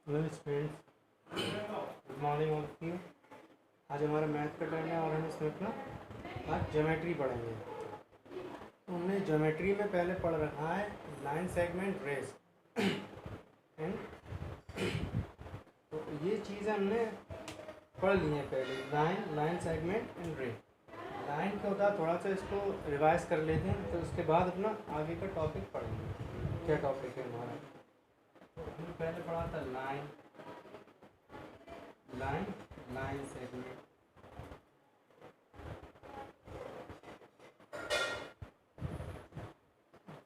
Hello students, good morning all of you. आज हमारा math का टर्न है और हम इसमें अपना आज ज्योमेट्री पढ़ेंगे। तो हमने ज्योमेट्री में पहले पढ़ रखा है लाइन सेगमेंट रेस एंड तो ये चीज़ें हमने पढ़ ली हैं पहले। लाइन सेगमेंट एंड रे। लाइन क्या होता है, थोड़ा सा इसको रिवाइज कर लेते हैं, तो उसके बाद अपना आगे का टॉपिक पढ़ेंगे। क्या टॉपिक है हमारा? तो हमने पहले पढ़ा था line line line segment,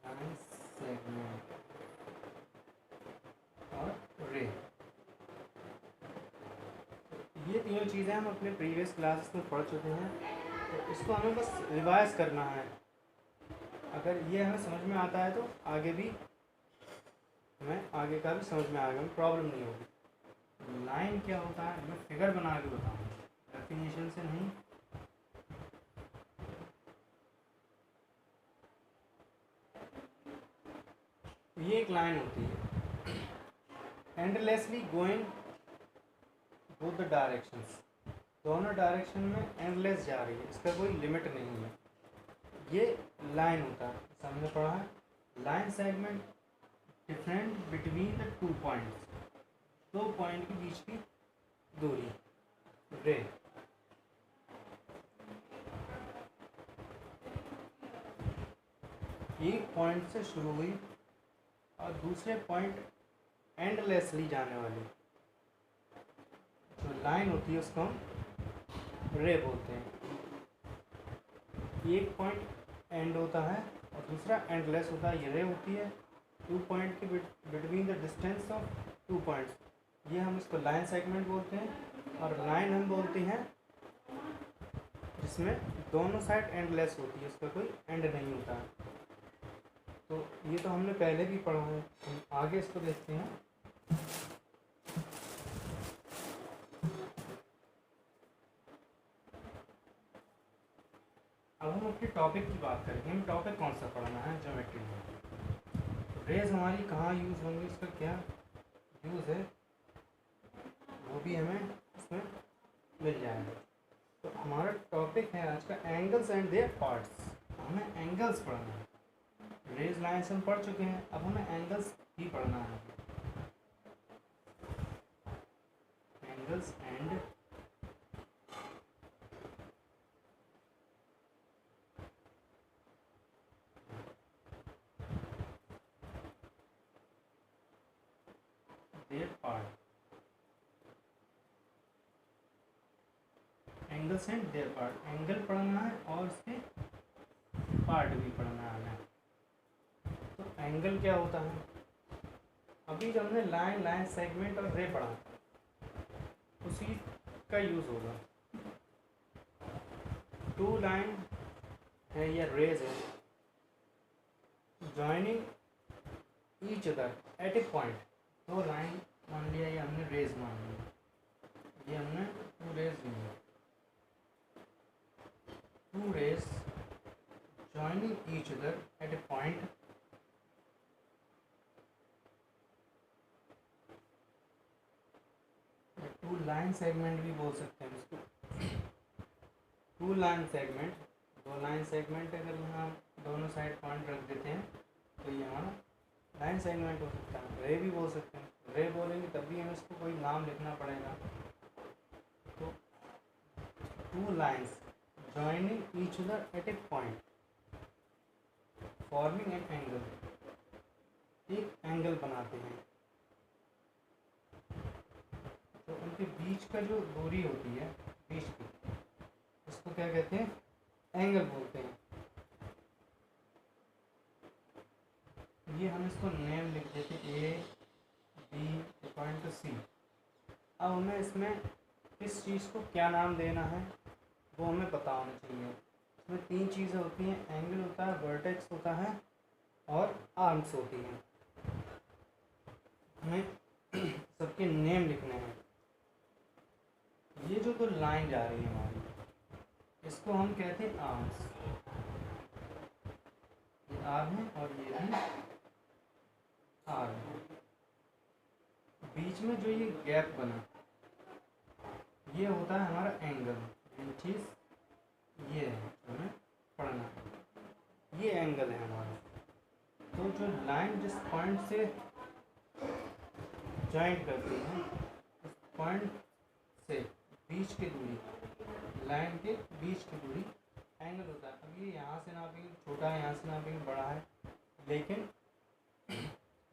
line segment और रे। ये तीनों चीज़ें हम अपने प्रीवियस क्लासेस में पढ़ चुके हैं, तो इसको हमें बस रिवाइज करना है। अगर ये हमें समझ में आता है तो आगे भी हमें आगे का भी समझ में आएगा, हमें प्रॉब्लम नहीं होगी। लाइन क्या होता है मैं फिगर बना के बताऊँगा, डेफिनेशन से नहीं। ये एक लाइन होती है endlessly going both the directions, दोनों डायरेक्शन में एंडलेस जा रही है, इसका कोई लिमिट नहीं है। ये लाइन होता है। हमने पढ़ा है line segment different between the 2 points, 2 point के बीच की दूरी। रे एक पॉइंट से शुरू हुई और दूसरे पॉइंट एंडलेसली जाने वाली जो लाइन होती है उसको हम रे बोलते हैं। एक पॉइंट एंड होता है और दूसरा एंडलेस होता है, ये रे होती है। 2 पॉइंट के between the distance of 2 points, ये हम इसको लाइन सेगमेंट बोलते हैं। और लाइन हम बोलते हैं जिसमें दोनों साइड एंडलेस होती है, उसका कोई एंड नहीं होता है। तो ये तो हमने पहले भी पढ़ा है, हम आगे इसको देखते हैं। अब हम अपने टॉपिक की बात करेंगे। हम टॉपिक कौन सा पढ़ना है ज्योमेट्री में। रेज हमारी कहाँ यूज़ होंगी, इसका क्या यूज़ है वो भी हमें इसमें मिल जाएगा। तो हमारा टॉपिक है आज का एंगल्स एंड देयर पार्ट्स। हमें एंगल्स पढ़ना है। रेज लाइन्स हम पढ़ चुके हैं, अब हमें एंगल्स भी पढ़ना है। Angles and there part, angles and there part. Angle पढ़ना है और उसके पार्ट भी पढ़ना है। तो एंगल क्या होता है? अभी जब हमने लाइन सेगमेंट और रे पढ़ा, उसी का यूज़ होगा। 2 लाइन है या रेज है, joining each other at A point. 2 line मान लिया, ये हमने रेज मान लिया, ये हमने 2 रेज लिया। 2 rays joining each other at a point या 2 लाइन सेगमेंट भी बोल सकते हैं इसको। 2 लाइन सेगमेंट, 2 लाइन सेगमेंट अगर यहाँ दोनों साइड पॉइंट रख देते हैं तो ये हमारा लाइन सेगमेंट हो सकता है। रे भी बोल सकते हैं। रे बोलेंगे तब भी हमें इसको कोई नाम लिखना पड़ेगा। तो 2 lines joining each other at a point forming an angle, एक एंगल बनाते हैं। तो उनके बीच का जो दूरी होती है बीच की, उसको क्या कहते हैं? एंगल बोलते हैं। ये हम इसको नेम लिख देते हैं, ए बी पॉइंट सी। अब हमें इसमें किस चीज़ को क्या नाम देना है वो हमें पता होना चाहिए। इसमें 3 चीज़ें होती हैं, एंगल होता है, वर्टेक्स होता है और आर्म्स होती हैं। हमें सबके नेम लिखने हैं। ये जो तो लाइन जा रही है हमारी, इसको हम कहते हैं आर्म्स। ये आर्म है और ये भी आर्म है। बीच में जो ये गैप बना ये होता है हमारा एंगल। ये चीज़ ये है हमें पढ़ना है, ये एंगल है हमारा। तो जो लाइन जिस पॉइंट से जॉइंट करती है उस पॉइंट से बीच की दूरी, लाइन के बीच की दूरी एंगल होता है। अब ये यहाँ से नापेंगे छोटा है, यहाँ से नापेंगे बड़ा है, लेकिन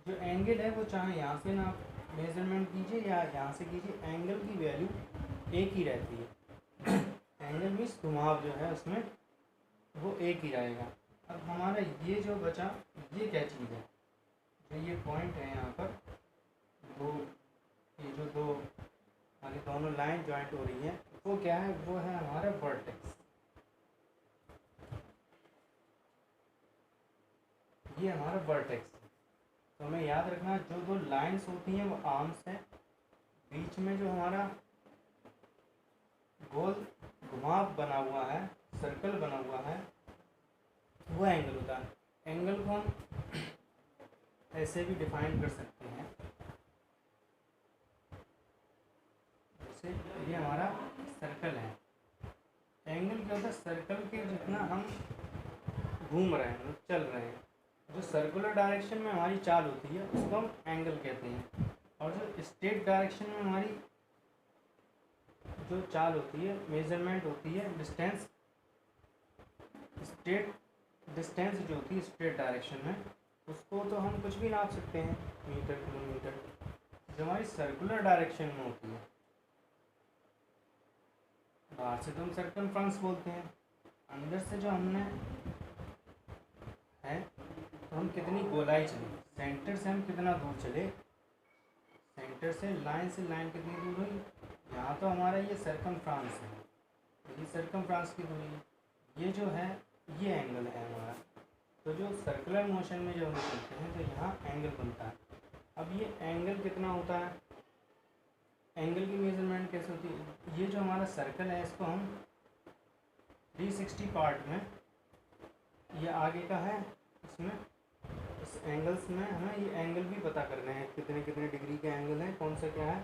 जो एंगल है वो चाहे यहाँ से ना मेजरमेंट कीजिए या यहाँ से कीजिए, एंगल की वैल्यू एक ही रहती है। एंगल मीन्स घुमाव जो है उसमें वो एक ही रहेगा। अब हमारा ये जो बचा ये क्या चीज़ है, जो ये पॉइंट है यहाँ पर दो, ये जो दो हमारी दोनों लाइन जॉइंट हो रही है वो क्या है, वो है हमारा वर्टेक्स। ये हमारा वर्टेक्स। तो हमें याद रखना जो दो लाइंस होती हैं वो आर्म्स हैं, बीच में जो हमारा गोल घुमाव बना हुआ है, सर्कल बना हुआ है, वो एंगल होता है। एंगल को हम ऐसे भी डिफाइन कर सकते हैं, जैसे ये हमारा सर्कल है। एंगल क्या होता है, सर्कल के जितना हम घूम रहे हैं, चल रहे हैं, जो सर्कुलर डायरेक्शन में हमारी चाल होती है उसको हम एंगल कहते हैं, और जो स्ट्रेट डायरेक्शन में हमारी जो चाल होती है, मेजरमेंट होती है, डिस्टेंस, स्ट्रेट डिस्टेंस जो होती है स्ट्रेट डायरेक्शन में, उसको तो हम कुछ भी नाप सकते हैं, मीटर, किलोमीटर। जो हमारी सर्कुलर डायरेक्शन में होती है, बाहर से तो हम सर्कमफ्रेंस बोलते हैं, अंदर से जो हमने है तो हम कितनी गोलाई चले, सेंटर से हम कितना दूर चले, सेंटर से लाइन कितनी दूर हुई, यहाँ तो हमारा ये सर्कमफ्रेंस है, ये सर्कमफ्रेंस की दूरी, ये जो है ये एंगल है हमारा। तो जो सर्कुलर मोशन में जो हम चलते हैं तो यहाँ एंगल बनता है। अब ये एंगल कितना होता है, एंगल की मेजरमेंट कैसे होती है, ये जो हमारा सर्कल है इसको हम 360 पार्ट में, ये आगे का है, इसमें इस एंगल्स में हमें ये एंगल भी पता करने हैं, कितने कितने डिग्री के एंगल हैं, कौन सा क्या है,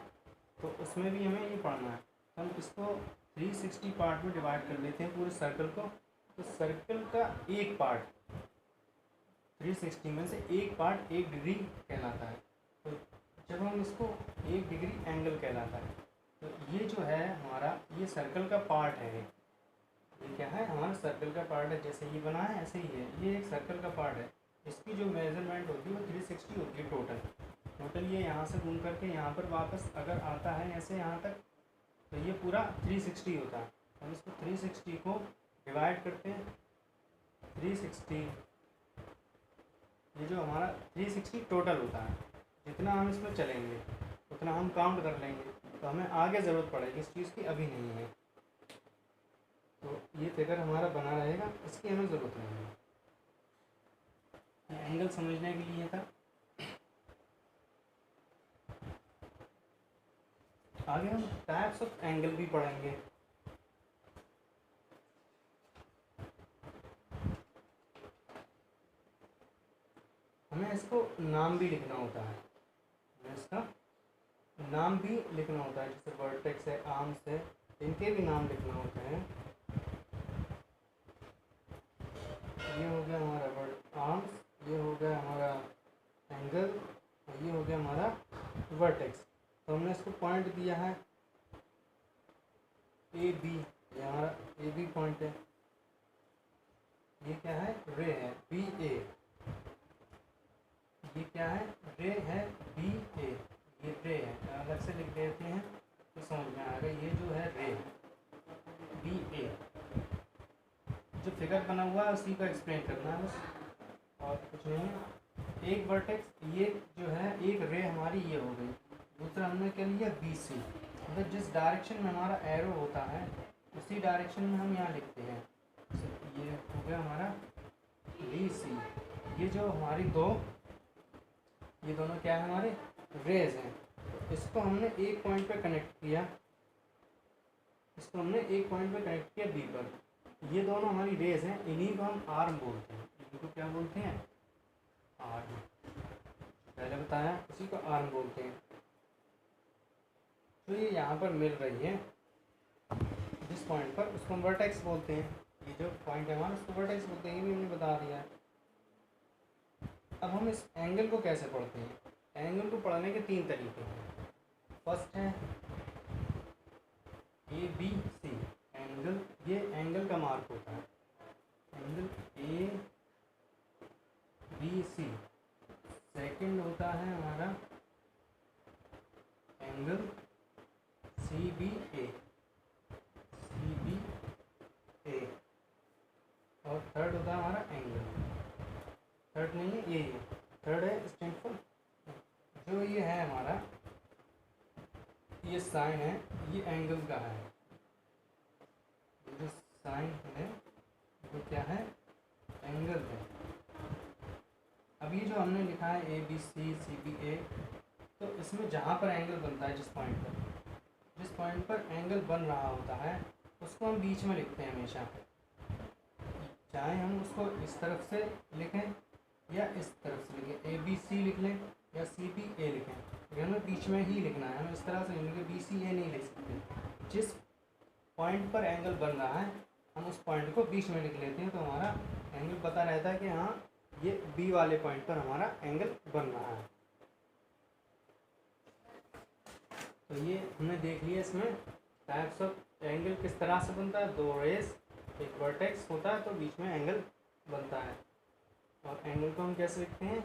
तो उसमें भी हमें ये पढ़ना है। तो हम इसको 360 पार्ट में डिवाइड कर लेते हैं पूरे सर्कल को। तो सर्कल का एक पार्ट 360 में से एक पार्ट 1 डिग्री कहलाता है। तो जब हम इसको 1 डिग्री एंगल कहलाता है, तो ये जो है हमारा ये सर्कल का पार्ट है, ये क्या है हमारा सर्कल का पार्ट है, जैसे ये बना है ऐसे ही है, ये एक सर्कल का पार्ट है। इसकी जो मेजरमेंट होती है वो 360 होती है टोटल ये यहाँ से घूम करके यहाँ पर वापस अगर आता है ऐसे यहाँ तक, तो ये पूरा 360 होता है। हम इसको 360 को डिवाइड करते हैं, 360, ये जो हमारा 360 टोटल होता है, जितना हम इसमें चलेंगे उतना हम काउंट कर लेंगे, तो हमें आगे ज़रूरत पड़ेगी इस चीज़ की, अभी नहीं है। तो ये फिगर हमारा बना रहेगा, इसकी हमें ज़रूरत नहीं है। ये एंगल समझने के लिए था। आगे हम टाइप्स ऑफ एंगल भी पढ़ेंगे। हमें इसको नाम भी लिखना होता है, हमें इसका नाम भी लिखना होता है, जैसे वर्टेक्स है, आर्म्स है, इनके भी नाम लिखना होते हैं। ये हो गया हमारा आर्म्स, ये हो गया हमारा एंगल, और ये हो गया हमारा वर्टेक्स। तो हमने इसको पॉइंट दिया है ए बी, ये हमारा ए बी पॉइंट है, ये क्या है रे है बी ए, ये क्या है रे है बी ए, ये रे है, अलग से लिख देते हैं तो समझ में आएगा। ये जो है रे बी ए, जो फिगर बना हुआ है उसी का एक्सप्लेन करना है बस, और कुछ नहीं है। एक वर्टेक्स ये जो है, एक रे हमारी ये हो गई, दूसरा हमने क्या लिया बी सी, मतलब जिस डायरेक्शन में हमारा एरो होता है उसी डायरेक्शन में हम यहाँ लिखते हैं। ये हो गया हमारा बी सी, ये जो हमारी ये दोनों क्या है हमारे रेज हैं, तो इसको हमने एक पॉइंट पे कनेक्ट किया, इसको हमने एक पॉइंट पे कनेक्ट किया बी पर। ये दोनों हमारी रेज हैं, इन्हीं को हम आर्म बोलते हैं, इनको क्या बोलते हैं आर्म, पहले बताया उसी को आर्म बोलते हैं। जो ये यहाँ पर मिल रही है जिस पॉइंट पर, उसको हम वर्टेक्स बोलते हैं। ये जो पॉइंट है हमारा उसको वर्टेक्स बोलते हैं, ये भी हमने बता दिया है। अब हम इस एंगल को कैसे पढ़ते हैं? एंगल को पढ़ने के 3 तरीके हैं। फर्स्ट है ABC एंगल, ये एंगल का मार्क होता है, एंगल ABC। सेकंड होता है हमारा एंगल CBA, और थर्ड होता है हमारा एंगल, थर्ड नहीं है ये थर्ड है स्टैंड। जो ये है हमारा, ये साइन है, ये एंगल का है। जो साइन है वो क्या है? एंगल है। अब ये जो हमने लिखा है ABC CBA, तो इसमें जहाँ पर एंगल बनता है, जिस पॉइंट पर एंगल बन रहा होता है, उसको हम बीच में लिखते हैं हमेशा। चाहे हम उसको इस तरफ से लिखें या इस तरफ से लिखें, ABC लिख लें या CBA लिखें, लेकिन हमें बीच में ही लिखना है। हम इस तरह से लिखेंगे BCA नहीं लिख सकते। जिस पॉइंट पर एंगल बन रहा है हम उस पॉइंट को बीच में लिख लेते हैं, तो हमारा एंगल पता रहता है कि हाँ ये B वाले पॉइंट पर हमारा एंगल बन रहा है। तो ये हमने देख लिया इसमें टाइप्स ऑफ एंगल किस तरह से बनता है। 2 रेस, एक वर्टेक्स होता है तो बीच में एंगल बनता है। और एंगल को हम कैसे लिखते हैं?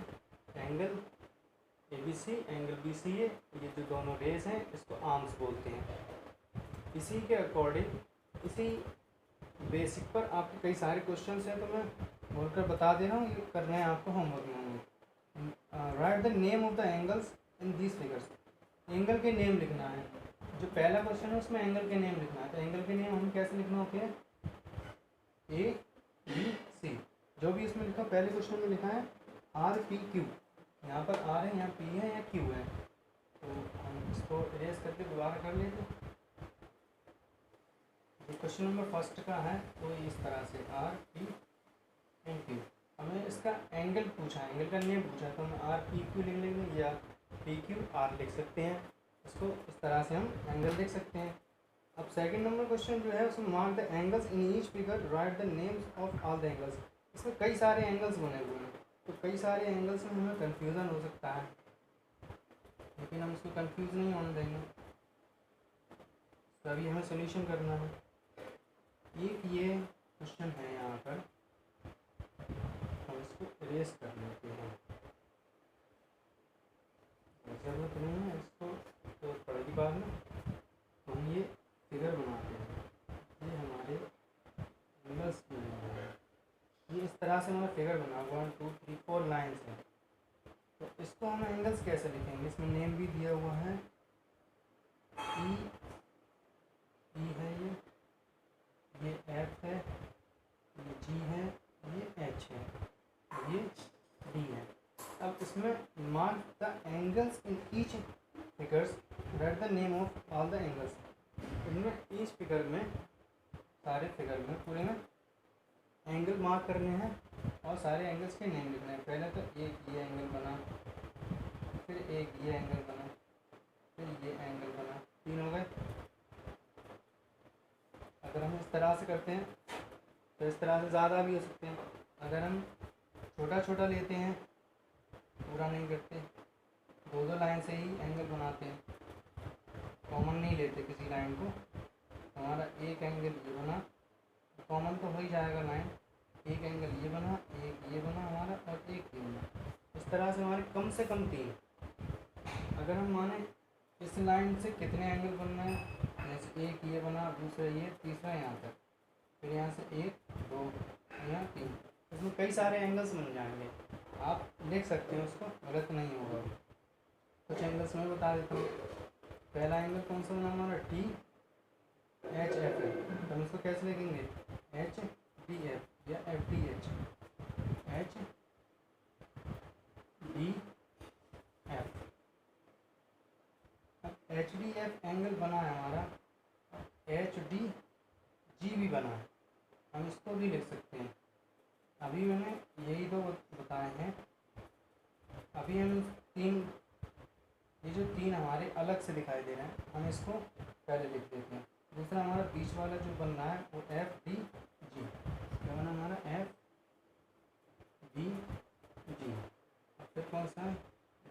एंगल ABC, एंगल BCA, ये जो दोनों रेस हैं इसको आर्म्स बोलते हैं। इसी के अकॉर्डिंग, इसी बेसिक पर आपके कई सारे क्वेश्चंस हैं, तो मैं बोलकर बता दे रहा हूँ, ये करना है आपको होमवर्क में। Right the name of the angles in these figures. Angle के नेम लिखना है। जो पहला क्वेश्चन है उसमें एंगल के नेम लिखना है। तो एंगल के नेम हम कैसे लिखना होते हैं? ABC, जो भी इसमें लिखा, पहले क्वेश्चन में लिखा है RPQ। यहाँ पर R है, यहाँ P है, यहाँ Q है। तो हम इसको इरेज करके दोबारा कर लेते हैं। जो क्वेश्चन नंबर फर्स्ट का है तो इस तरह से RPQ। हमें इसका एंगल पूछा है, एंगल का नेम पूछा है, तो हम RPQ लिख लेंगे या PQR लिख सकते हैं। इसको इस तरह से हम एंगल लिख सकते हैं। अब सेकंड नंबर क्वेश्चन जो है उसमें mark the angles in each figure, right the names of all the angles. इसमें कई सारे एंगल्स बने हुए हैं, तो कई सारे एंगल्स में हमें कन्फ्यूज़न हो सकता है, लेकिन हम इसको कन्फ्यूज़ नहीं होने देंगे। तो अभी हमें सोल्यूशन करना है। एक ये क्वेश्चन है यहाँ पर, हम इसको इरेज कर लेते हैं, जरूरत नहीं है इसको, तो पड़ेगी बाद में। हम ये फिगर बनाते हैं, ये हमारे एंगल्स बने हुए हैं। ये इस तरह से हमारा फिगर बना 1 2 3 4 लाइन्स है। तो इसको हम एंगल्स कैसे लिखेंगे? इसमें नेम भी दिया हुआ है, ई है, ये F है, ये G है, ये H है, ये D है। अब इसमें mark the angles in each figures, right the name of all the angles. इनमें ईच फिगर में, सारे फिगर में पूरे में एंगल मार्क करने हैं और सारे एंगल्स के नेम लिखने हैं। पहले तो एक ये एंगल बना, फिर एक ये एंगल बना, फिर ये एंगल बना, 3 हो गए। अगर हम इस तरह से करते हैं तो इस तरह से ज़्यादा भी हो सकते हैं। अगर हम छोटा छोटा लेते हैं, पूरा नहीं करते, 2 लाइन से ही एंगल बनाते हैं, कॉमन नहीं लेते किसी लाइन को, हमारा एक एंगल ये बना, कॉमन तो हो ही जाएगा लाइन, एक एंगल ये बना, एक ये बना हमारा, और एक ये बना। इस तरह से हमारे कम से कम 3। अगर हम माने इस लाइन से कितने एंगल बनना है, जैसे एक ये बना, दूसरा ये, तीसरा यहाँ तक, फिर यहाँ से 1 2 यहाँ 3, इसमें कई सारे एंगल्स बन जाएंगे। आप देख सकते हैं, उसको गलत नहीं होगा। कुछ एंगल्स मैं बता देता हूँ। पहला एंगल कौन सा बना हमारा? THF है। तो हम इसको कैसे लिखेंगे? HDF या FDH, HDF। अब HDF एंगल बना है हमारा, HDG भी बना है, हम इसको भी लिख सकते हैं। अभी मैंने यही 2 बताए हैं। अभी हम 3 ये जो तीन हमारे अलग से दिखाई दे रहे हैं, हम इसको पहले लिख देते हैं। दूसरा हमारा बीच वाला जो बन रहा है वो एफ डी जी, क्या बना हमारा एफ डी जी। फिर कौन सा है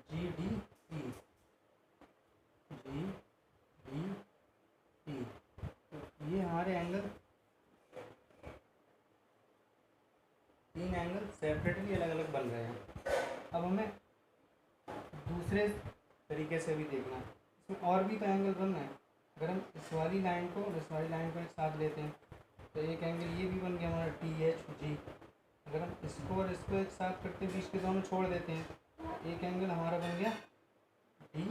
G D E, G D E. तो ये हमारे एंगल, तीन एंगल सेपरेटली अलग अलग बन रहे हैं। अब हमें दूसरे तरीके से भी देखना है, इसमें और भी तो एंगल बन रहे हैं। अगर हम इस वाली लाइन को और इस वाली लाइन को एक साथ लेते हैं तो एक एंगल ये भी बन गया हमारा टी एच जी। अगर हम इसको और इसको एक साथ करते बीच के दोनों छोड़ देते हैं, एक एंगल हमारा बन गया डी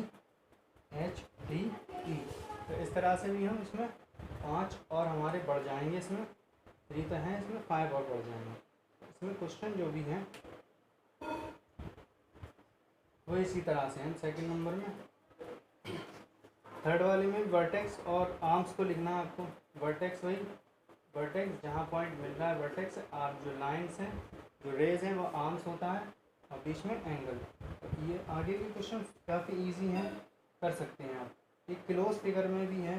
एच डी ई। तो इस तरह से भी हम इसमें 5 और हमारे बढ़ जाएंगे, इसमें 3 तो हैं, इसमें 5 और बढ़ जाएंगे। इसमें क्वेश्चन जो भी हैं वो इसी तरह से हम सेकंड नंबर में, थर्ड वाले में वर्टेक्स और आर्म्स को लिखना है आपको। वर्टेक्स वही वर्टेक्स जहाँ पॉइंट मिल रहा है वर्टेक्स, आप जो लाइंस हैं जो रेज हैं वो आर्म्स होता है और बीच में एंगल। तो ये आगे के क्वेश्चन काफ़ी इजी हैं, कर सकते हैं आप। एक क्लोज फिगर में भी है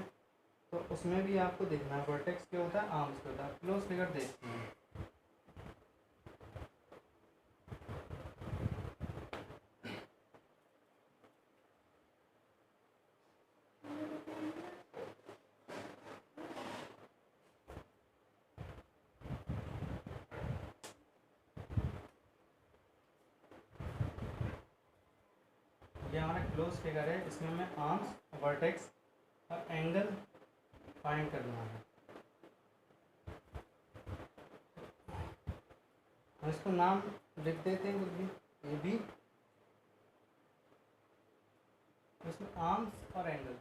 तो उसमें भी आपको देखना है वर्टेक्स क्या होता है, आर्म्स क्या होता है। क्लोज फिगर देखते हैं। ये हमारा क्लोज फिगर है, इसमें हमें आर्म्स, वर्टेक्स और एंगल फाइंड करना है। हम इसको नाम लिख देते हैं कुछ भी, ये भी इसमें आर्म्स और एंगल।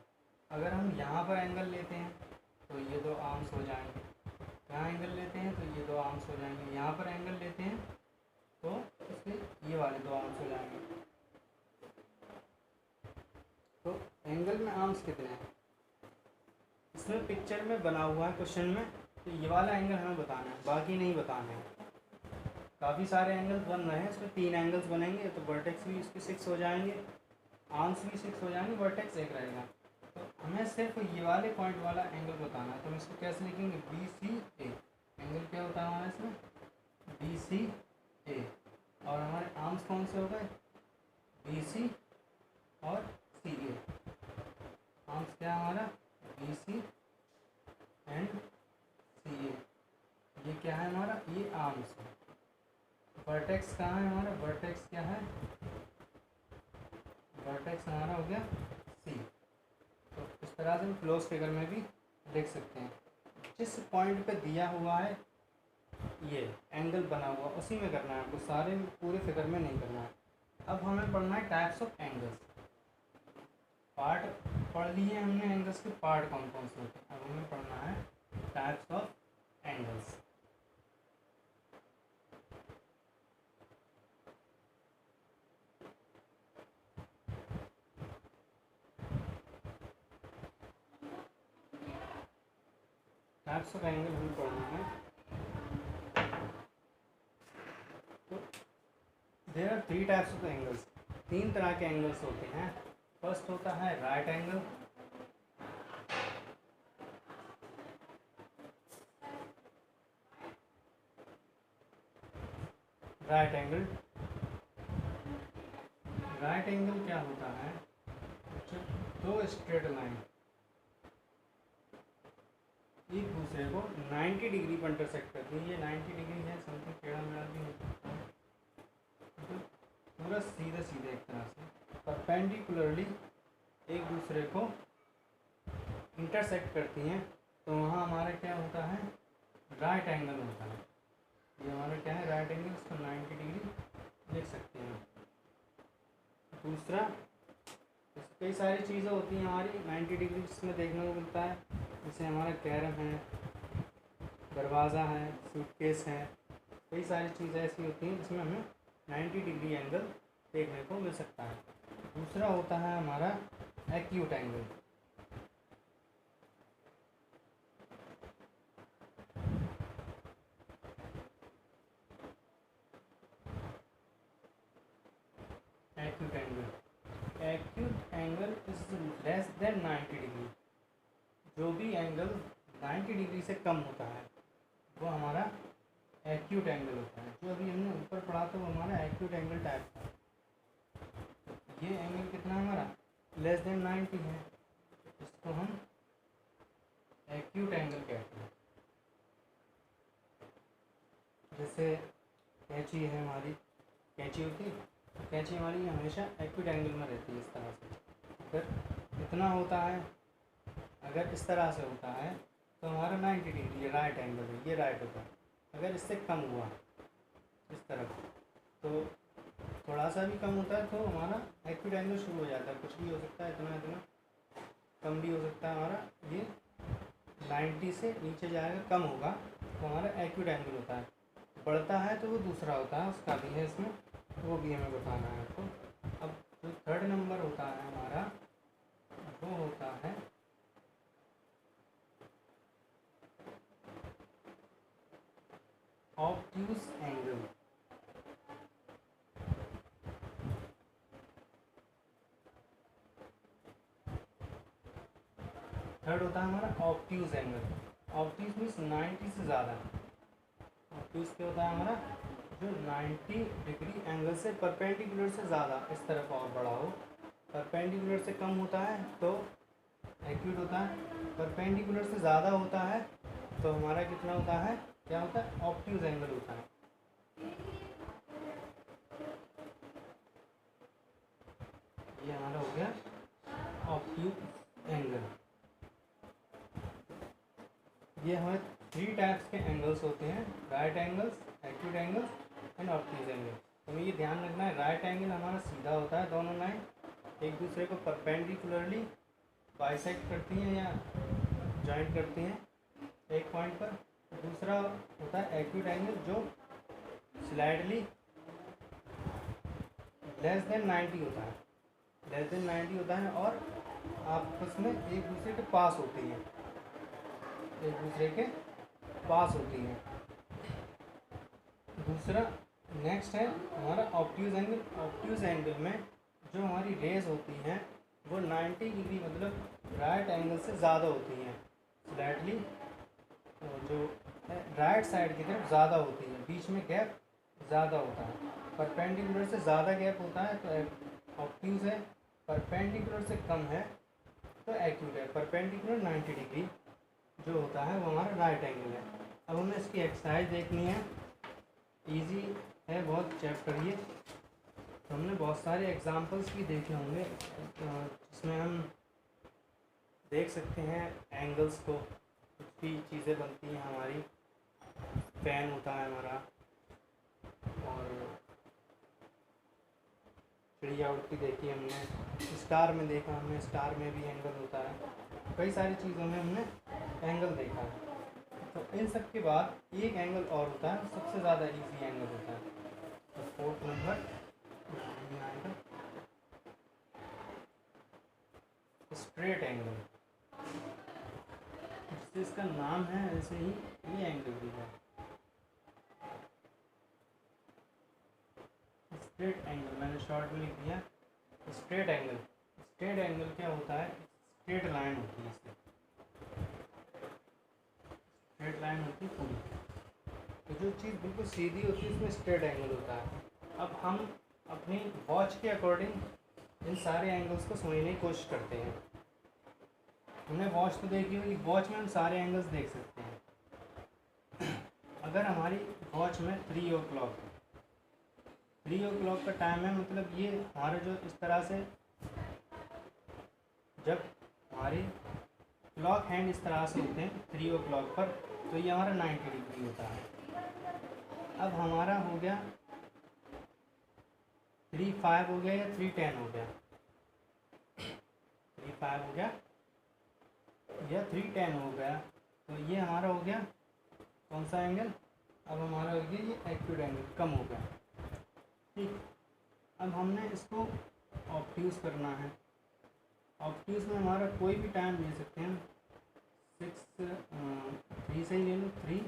अगर हम यहाँ पर एंगल लेते हैं तो ये दो आर्म्स हो जाएंगे, यहाँ एंगल लेते हैं तो ये दो आर्म्स हो जाएंगे, यहाँ पर एंगल लेते हैं तो इसके ये वाले दो आर्म्स हो जाएंगे। तो एंगल में आर्म्स कितने हैं इसमें पिक्चर में बना हुआ है क्वेश्चन में, तो ये वाला एंगल हमें बताना है, बाकी नहीं बताना है। काफ़ी सारे एंगल्स बन रहे हैं, इसमें 3 एंगल्स बनेंगे तो वर्टेक्स भी इसके 6 हो जाएंगे, आर्म्स भी 6 हो जाएंगे, वर्टेक्स 1 रहेगा। तो हमें सिर्फ ये वाले पॉइंट वाला एंगल बताना है। तो हम इसको कैसे लिखेंगे, बी सी ए। एंगल क्या होता है हमारा इसमें, बी सी ए। और हमारे आर्म्स कौन से हो गए, बी सी और सी ए। आर्म्स क्या है हमारा, बी सी एंड सी ए। ये क्या है हमारा, ये आर्म्स है। वर्टेक्स कहाँ है हमारा, वर्टेक्स क्या है, वर्टेक्स हमारा हो गया सी। तो इस तरह से हम क्लोज फिगर में भी देख सकते हैं। जिस पॉइंट पे दिया हुआ है ये एंगल बना हुआ उसी में करना है आपको, सारे पूरे फिगर में नहीं करना है। अब हमें पढ़ना है टाइप्स ऑफ एंगल्स। पार्ट पढ़ लिए हमने, एंगल्स के पार्ट कौन कौन से होते हैं। अब हमें पढ़ना है types of angles. Types of angle हमें पढ़ना है। तो there are 3 types of angles. 3 तरह के एंगल्स होते हैं। फर्स्ट होता है right angle, right angle. Right angle क्या होता है, दो स्ट्रेट लाइन एक दूसरे को 90 डिग्री पर इंटरसेक्ट करती है। ये 90 डिग्री है, समथिंग टेढ़ा मेढ़ा भी है, तो पूरा सीधे सीधे एक तरह से परपेंडिकुलरली एक दूसरे को इंटरसेक्ट करती हैं। तो वहाँ हमारा क्या होता है, राइट एंगल होता है। ये हमारा क्या है, राइट एंगल, इसको 90 डिग्री लिख सकते हैं। दूसरा, कई सारी चीज़ें होती हैं हमारी 90 डिग्री इसमें देखने को मिलता है, जैसे हमारा कैरम है, दरवाज़ा है, सूटकेस है, कई सारी चीज़ें ऐसी होती हैं जिसमें हमें 90 डिग्री एंगल देखने को मिल सकता है। दूसरा होता है हमारा acute angle. Acute angle is less than 90 degree, जो भी एंगल 90 डिग्री से कम होता है वो हमारा एक्यूट एंगल होता है। जो अभी हमने ऊपर पढ़ा था वो हमारा एक्यूट एंगल टाइप था। ये एंगल कितना हमारा लेस देन 90 है, इसको हम एक्यूट एंगल कहते हैं। जैसे कैंची है हमारी, कैंची होती है तो कैंची हमारी हमेशा एक्यूट एंगल में रहती है इस तरह से। अगर इतना होता है, अगर इस तरह से होता है तो हमारा 90 डिग्री राइट एंगल है, ये राइट होता है। अगर इससे कम हुआ इस तरफ तो थोड़ा सा भी कम होता है तो हमारा एक्यूट एंगल शुरू हो जाता है। कुछ भी हो सकता है, इतना इतना कम भी हो सकता है हमारा। ये 90 से नीचे जाएगा, कम होगा तो हमारा एक्यूट एंगल होता है। बढ़ता है तो वो दूसरा होता है, उसका भी है इसमें, वो भी हमें बताना है आपको। अब जो थर्ड नंबर होता है हमारा वो होता है ऑब्ट्यूज एंगल। थर्ड होता है हमारा ऑब्ट्यूज एंगल। ऑब्ट्यूज मीन्स 90 से ज़्यादा। ऑब्ट्यूज क्या होता है हमारा, जो 90 डिग्री एंगल से परपेंडिकुलर से ज़्यादा इस तरफ और बड़ा हो। परपेंडिकुलर से कम होता है तो एक्यूट होता है, परपेंडिकुलर से ज़्यादा होता है तो हमारा कितना होता है, क्या होता है, ऑब्ट्यूज एंगल होता है। ये हमारा हो गया ऑब्ट्यूज एंगल। ये हमारे 3 टाइप्स के एंगल्स होते हैं, right angles, acute angles and obtuse angle. तो हमें ये ध्यान रखना है, राइट एंगल हमारा सीधा होता है, दोनों लाइन एक दूसरे को परपेंडिकुलरली बाइसेक्ट करती हैं या जॉइंट करती हैं एक पॉइंट पर। दूसरा होता है एक्यूट एंगल, जो स्लाइडली लेस देन 90 होता है, लेस देन 90 होता है और आपस में एक दूसरे के पास होती हैं, एक दूसरे के पास होती हैं। दूसरा नेक्स्ट है हमारा ऑब्ट्यूज एंगल। ऑब्ट्यूज एंगल में जो हमारी रेज होती हैं वो 90 डिग्री मतलब राइट एंगल से ज़्यादा होती हैं, स्लाइटली जो राइट साइड की तरफ ज़्यादा होती है, बीच में गैप ज़्यादा होता है। परपेंडिकुलर से ज़्यादा गैप होता है तो ऑब्ट्यूज है, परपेंडिकुलर से कम है तो एक्यूट है। परपेंडिकुलर 90 डिग्री जो होता है वो हमारा राइट एंगल है। अब हमें इसकी एक्सरसाइज देखनी है, इजी है बहुत चैप्टर ये। तो हमने बहुत सारे एग्जांपल्स भी देखे होंगे जिसमें हम देख सकते हैं एंगल्स को, कुछ भी चीज़ें बनती हैं हमारी। फैन होता है हमारा और चिड़िया उड़ती देखी हमने, स्टार में देखा हमने, स्टार में भी एंगल होता है। कई सारी चीज़ों में हमने एंगल देखा है। तो इन सब के बाद एक एंगल और होता है, सबसे ज़्यादा इजी एंगल होता है। तो फोर्थ नंबर आएगा स्ट्रेट एंगल, जिससे इसका नाम है ऐसे ही ये एंगल भी है स्ट्रेट एंगल। मैंने शॉर्ट में लिख दिया स्ट्रेट एंगल। स्ट्रेट एंगल क्या होता है, स्ट्रेट लाइन होती है, इससे स्ट्रेट लाइन होती है पूरी। तो जो चीज़ बिल्कुल सीधी होती है उसमें स्ट्रेट एंगल होता है। अब हम अपनी वॉच के अकॉर्डिंग इन सारे एंगल्स को समझने की कोशिश करते हैं। हमने वॉच तो देखी होगी, वॉच में हम सारे एंगल्स देख सकते हैं। अगर हमारी वॉच में 3 o'clock, 3 o'clock का टाइम है, मतलब ये हमारे जो इस तरह से जब हमारी क्लॉक हैंड इस तरह से होते हैं 3 o'clock पर, तो ये हमारा 90 डिग्री होता है। अब हमारा हो गया 3:05 हो गया या 3:10 हो गया, 3:05 हो गया या 3:10 हो गया, तो ये हमारा हो गया कौन सा एंगल, अब हमारा हो गया ये एक्यूट एंगल, कम हो गया। ठीक, अब हमने इसको ऑब्ट्यूज करना है। ऑब्ट्यूज में हमारा कोई भी टाइम ले सकते हैं, 3 से ही ले लो, 3,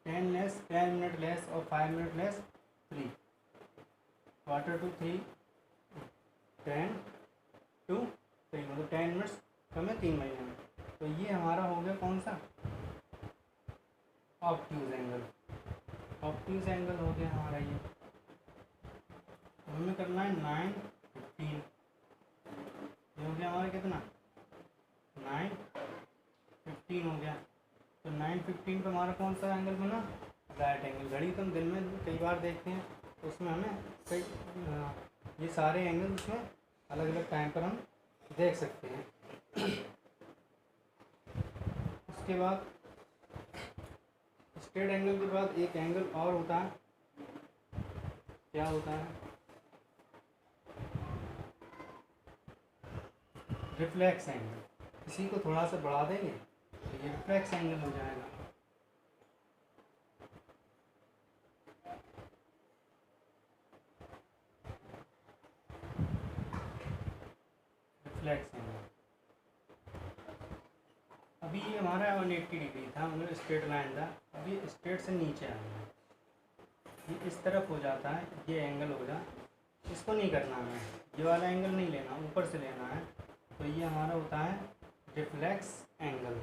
10 लेस, 10 मिनट लेस और 5 मिनट लेस 3, 2:45 3, 10 10 मिनट्स कम है 3 महीने में। तो ये हमारा हो गया कौन सा, ऑब्ट्यूज एंगल। ऑब्ट्यूज एंगल हो गया हमारा ये। हमें करना है 9:15, ये हो गया हमारा कितना 9:15 हो गया। तो 9:15 पर हमारा कौन सा एंगल बना, राइट एंगल। घड़ी तो हम दिन में कई बार देखते हैं, तो उसमें हमें कई ये सारे एंगल उसमें अलग अलग टाइम पर हम देख सकते हैं। उसके बाद स्ट्रेट एंगल के बाद एक एंगल और होता है, क्या होता है, रिफ्लेक्स एंगल। इसी को थोड़ा सा बढ़ा देंगे तो ये रिफ्लेक्स एंगल हो जाएगा। रिफ्लेक्स एंगल अभी ये हमारा 180 डिग्री था, मतलब स्ट्रेट लाइन था। अभी स्ट्रेट से नीचे आना है, ये इस तरफ हो जाता है, ये एंगल हो जा, इसको नहीं करना है, ये वाला एंगल नहीं लेना, ऊपर से लेना है। तो ये हमारा होता है रिफ्लेक्स एंगल,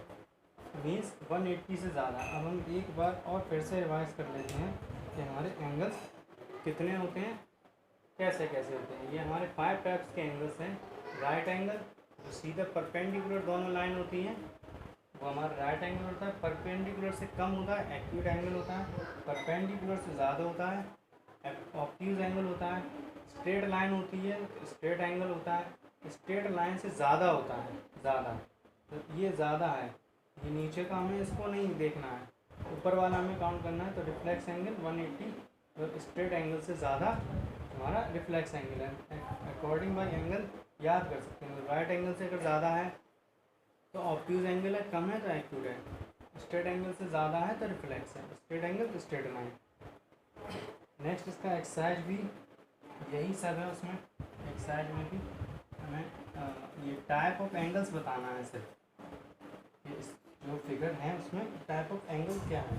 मीन्स 180 से ज़्यादा। अब हम एक बार और फिर से रिवाइज कर लेते हैं कि हमारे एंगल्स कितने होते हैं, कैसे कैसे होते हैं। ये हमारे 5 टाइप्स के एंगल्स हैं। राइट एंगल, जो सीधा परपेंडिकुलर दोनों लाइन होती हैं, वो हमारा राइट एंगल होता है। परपेंडिकुलर से कम होता है एक्यूट एंगल होता है, परपेंडिकुलर से ज़्यादा होता है ऑब्ट्यूज एंगल होता है। स्ट्रेट लाइन होती है स्ट्रेट एंगल होता है, स्ट्रेट लाइन से ज़्यादा होता है, ज़्यादा। तो ये ज़्यादा है, ये नीचे का हमें इसको नहीं देखना है, ऊपर वाला हमें काउंट करना है। तो रिफ्लेक्स एंगल 180, तो स्ट्रेट एंगल से ज़्यादा हमारा रिफ्लेक्स एंगल है। अकॉर्डिंग बाई एंगल याद कर सकते हैं। राइट एंगल से अगर ज़्यादा है तो ऑब्ट्यूज एंगल है, कम है तो एक्यूट है। स्ट्रेट एंगल से ज़्यादा है तो रिफ्लेक्स है, स्ट्रेट एंगल तो स्ट्रेट लाइन। नेक्स्ट इसका एक्सरसाइज भी यही सब है। उसमें एक्सरसाइज में भी हमें ये टाइप ऑफ एंगल्स बताना है सिर्फ। ये जो फिगर हैं उसमें टाइप ऑफ एंगल क्या है,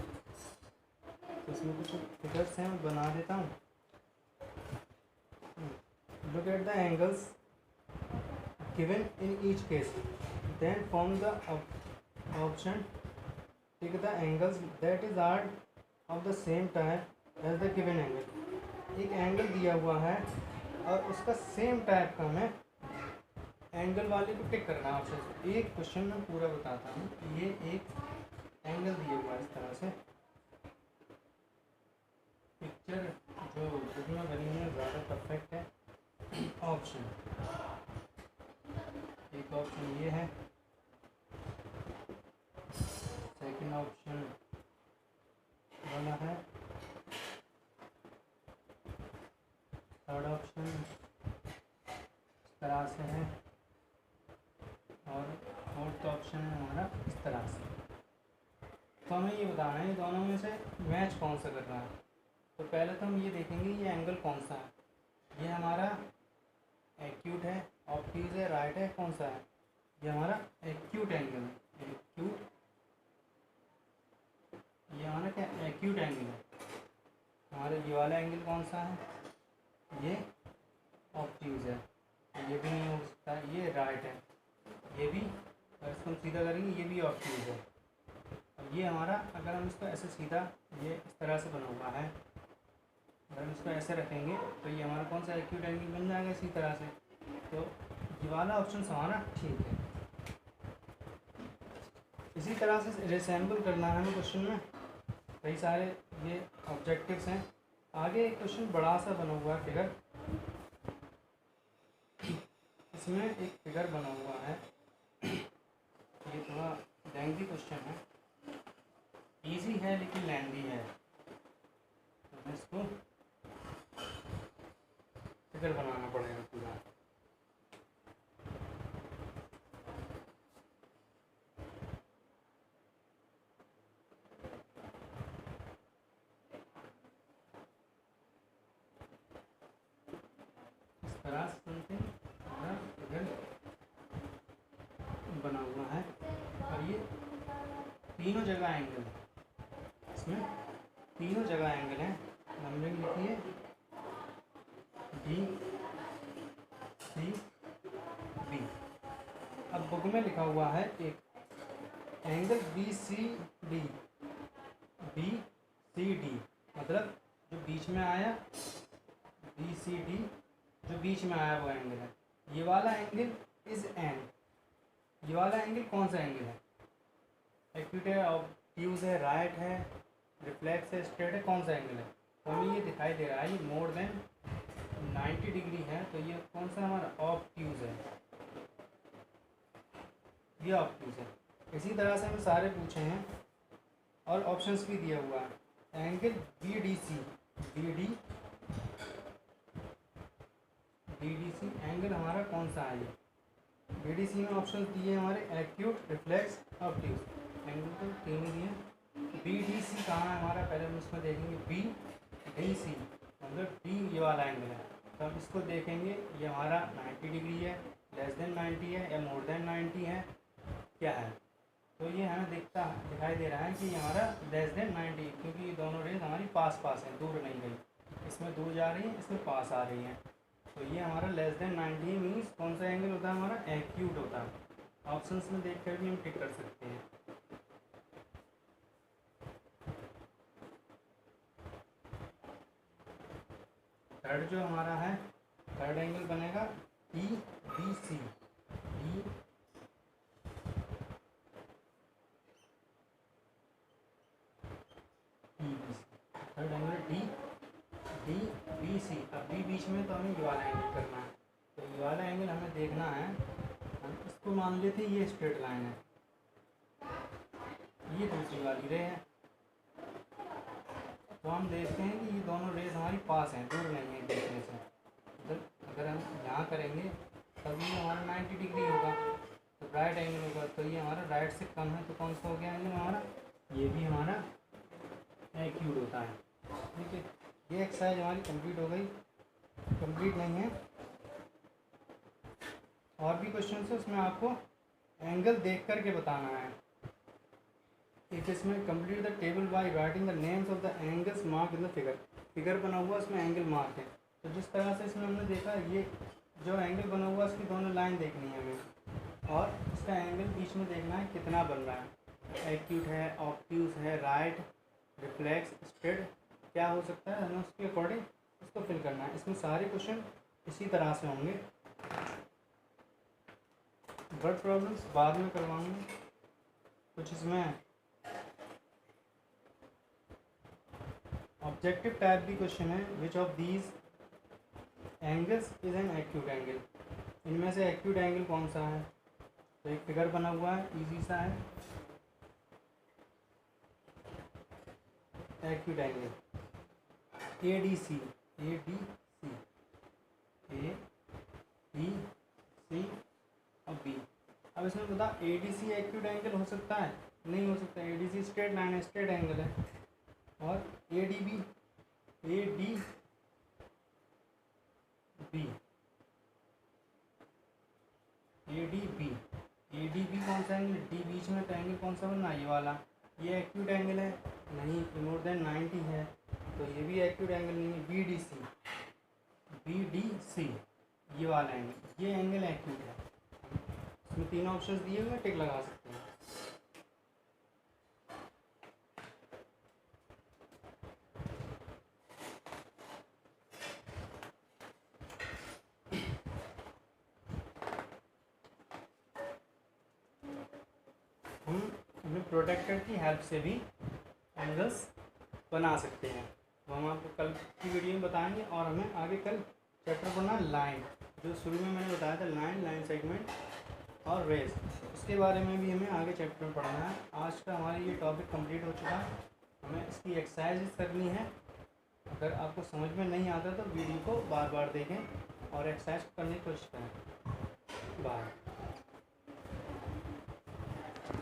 तो उसमें कुछ फिगर्स हैं, मैं बना देता हूँ। Look at the angles given in each case, then form the option, take the angles that is are of the same type as the given angle। एक एंगल दिया हुआ है और उसका सेम टाइप का हमें एंगल वाले को टिक करना है ऑप्शन से। एक क्वेश्चन में पूरा बताता हूँ। ये एक एंगल दिया हुआ है इस तरह से, पिक्चर जो जितना बनी है ज़्यादा परफेक्ट है। ऑप्शन, एक ऑप्शन ये है, सेकंड ऑप्शन वाला है, थर्ड ऑप्शन इस तरह से है, और फोर्थ ऑप्शन है हमारा इस तरह से। तो हमें ये बताना है दोनों में से मैच कौन सा कर रहा है। तो पहले तो हम ये देखेंगे ये एंगल कौन सा है। ये हमारा एक्यूट है, ऑब्ट्यूज है, राइट है, कौन सा है, ये हमारा एक्यूट एंगल है। एक्यूट, ये हमारा क्या एक्यूट एंगल है। हमारा ये वाला एंगल कौन सा है, ये ऑब्ट्यूज है, ये भी नहीं हो सकता, ये राइट है, ये भी, अगर इसको हम सीधा करेंगे ये भी ऑब्ट्यूज है। अब ये हमारा, अगर हम इसको ऐसे सीधा, ये इस तरह से बना हुआ है, अगर हम इसको ऐसे रखेंगे तो ये हमारा कौन सा एक्यूट एंगल बन जाएगा इसी तरह से। तो ये वाला ऑप्शन हमारा ठीक है। इसी तरह से रिसेंबल करना है हमें क्वेश्चन में, कई सारे ये ऑब्जेक्टिव्स हैं। आगे एक क्वेश्चन बड़ा सा बना हुआ है फिगर, इसमें एक फिगर बना हुआ है, ये थोड़ा लेंथी क्वेश्चन है, इजी है लेकिन लेंथी है। तो मैं इसको फिगर बनाना पड़ेगा पूरा। फिगर बना हुआ है और ये तीनों जगह एंगल है, इसमें तीनों जगह एंगल है। नंबरिंग लिखिए B, C, B। अब बुक में लिखा हुआ है एक एंगल बी सी डी मतलब जो बीच में आया बी सी डी, जो बीच में आया वो एंगल है। ये वाला एंगल इज एन, ये वाला एंगल कौन सा एंगल है? एक्यूट है, ऑब्ट्यूज है, राइट है, रिफ्लेक्स है, स्ट्रेट है, कौन सा एंगल है? तो हमें ये दिखाई दे रहा है ये मोर देन 90 डिग्री है, तो ये कौन सा हमारा ऑब्ट्यूज है, ये ऑब्ट्यूज है। इसी तरह से हमें सारे पूछे हैं और ऑप्शंस भी दिया हुआ है। Angle B D C angle हमारा कौन सा है? ये बी डी सी में ऑप्शन दिए हमारे एक्यूट, रिफ्लेक्स, ऑब्ट्यूज। एंगल तो तीन ही दिए। बी डी सी कहाँ है हमारा? पहले हम इसमें देखेंगे बी डी सी मतलब डी ये वाला एंगल है, तो हम इसको देखेंगे ये हमारा 90 डिग्री है, लेस देन 90 है या मोर देन 90 है, क्या है? तो ये हमें दिखाई दे रहा है कि ये हमारा लेस देन 90, क्योंकि ये दोनों रेज हमारी पास पास हैं, दूर नहीं गई। इसमें दूर जा रही है, इसमें पास आ रही है, तो ये हमारा लेस देन 90 मीन्स कौन सा एंगल होता है? हमारा एक्यूट होता है। ऑप्शंस में देख कर भी हम टिक कर सकते हैं। थर्ड जो हमारा है, थर्ड एंगल बनेगा E B C, third angle D B C. अब बी बीच में तो हमें ये वाला एंगल करना है, तो ये वाला एंगल हमें देखना है। हम इसको मान लेते हैं ये स्ट्रेट लाइन है, ये दूसरी वाली रे है, तो हम देखते हैं कि ये दोनों रेज हमारी पास हैं, दूर नहीं है देखने से। मतलब अगर हम यहाँ करेंगे तब ये हमारा 90 डिग्री होगा, तो राइट एंगल होगा, तो ये हमारा राइट से कम है, तो कौन सा हो गया एंगल हमारा? ये भी हमारा एक्यूट होता है। ठीक है, ये एक्सरसाइज हमारी कंप्लीट हो गई। कंप्लीट नहीं है, और भी क्वेश्चन है, उसमें आपको एंगल देख करके बताना है। एक इसमें complete the table by writing the names of the angles mark in the figure बना हुआ उसमें एंगल मार्क है। तो जिस तरह से इसमें हमने देखा, ये जो एंगल बना हुआ उसकी दोनों लाइन देखनी है हमें, और इसका एंगल बीच में देखना है कितना बन रहा है, एक्यूट है, ऑब्ट्यूज है, राइट, रिफ्लेक्स, स्ट्रेट, क्या हो सकता है, हमें उसके अकॉर्डिंग इसको फिल करना है। इसमें सारे क्वेश्चन इसी तरह से होंगे। वर्ड प्रॉब्लम्स बाद में करवाऊंगे। कुछ इसमें ऑब्जेक्टिव टाइप भी क्वेश्चन है, which of these angles is an acute angle, इनमें से एक्यूट एंगल कौन सा है? तो एक फिगर बना हुआ है, इजी सा है, acute angle A D C और बी। अब इसमें बता A D C acute angle हो सकता है? नहीं हो सकता। A D C straight line है, स्ट्रेट एंगल है। और ए डी बी कौन सा एंगल? डी बीच में, तो एंगल कौन सा बनना? ये वाला। ये एक्यूट एंगल है नहीं, मोर देन 90 है, तो ये भी एक्यूट एंगल नहीं है। बी डी सी ये वाला एंगल, ये एंगल एक्यूट है। इसमें तीन ऑप्शंस दिए हुए, टिक लगा सकते हैं। हम प्रोटेक्टर की हेल्प से भी एंगल्स बना सकते हैं, तो हम आपको कल की वीडियो में बताएंगे। और हमें आगे कल चैप्टर पढ़ना लाइन, जो शुरू में मैंने बताया था, लाइन सेगमेंट और रेस, इसके बारे में भी हमें आगे चैप्टर में पढ़ना है। आज का हमारा ये टॉपिक कंप्लीट हो चुका है। हमें इसकी एक्सरसाइज करनी है। अगर आपको समझ में नहीं आता तो वीडियो को बार बार देखें और एक्सरसाइज करने की कोशिश करें। बाय।